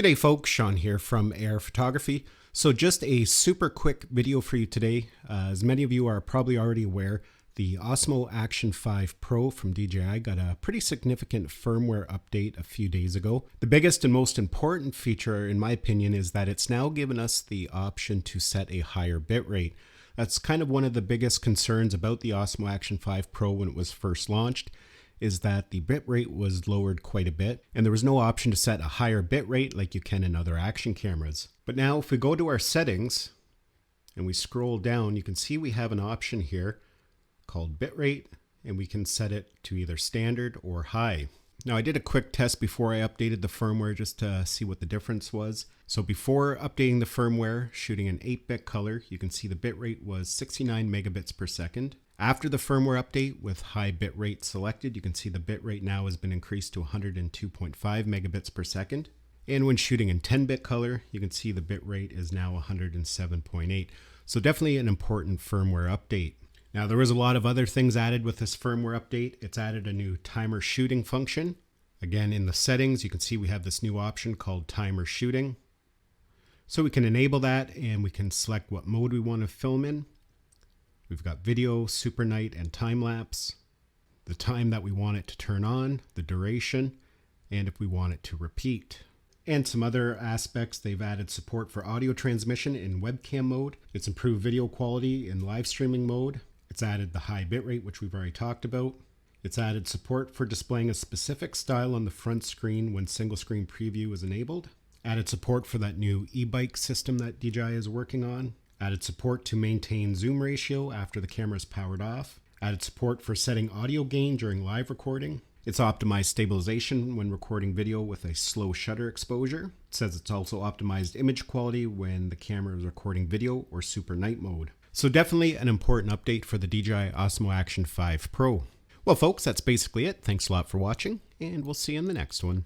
G'day folks, Sean here from AR Photography. So just a super quick video for you today. As many of you are probably already aware, the Osmo Action 5 Pro from DJI got a pretty significant firmware update a few days ago. The biggest and most important feature, in my opinion, is that it's now given us the option to set a higher bitrate. That's kind of one of the biggest concerns about the Osmo Action 5 Pro when it was first launched, is that the bitrate was lowered quite a bit, and there was no option to set a higher bitrate like you can in other action cameras. But now if we go to our settings and we scroll down, you can see we have an option here called bitrate, and we can set it to either standard or high. Now I did a quick test before I updated the firmware just to see what the difference was. So before updating the firmware, shooting in 8-bit color, you can see the bitrate was 69 megabits per second. After the firmware update with high bitrate selected, you can see the bitrate now has been increased to 102.5 megabits per second. And when shooting in 10-bit color, you can see the bitrate is now 107.8. So definitely an important firmware update. Now there was a lot of other things added with this firmware update. It's added a new timer shooting function. Again, in the settings, you can see we have this new option called timer shooting. So we can enable that and we can select what mode we want to film in. We've got video, super night, and time lapse, the time that we want it to turn on, the duration, and if we want it to repeat. And some other aspects, they've added support for audio transmission in webcam mode. It's improved video quality in live streaming mode. It's added the high bitrate, which we've already talked about. It's added support for displaying a specific style on the front screen when single screen preview is enabled. Added support for that new e-bike system that DJI is working on. Added support to maintain zoom ratio after the camera is powered off. Added support for setting audio gain during live recording. It's optimized stabilization when recording video with a slow shutter exposure. It says it's also optimized image quality when the camera is recording video or super night mode. So definitely an important update for the DJI Osmo Action 5 Pro. Well folks, that's basically it. Thanks a lot for watching, and we'll see you in the next one.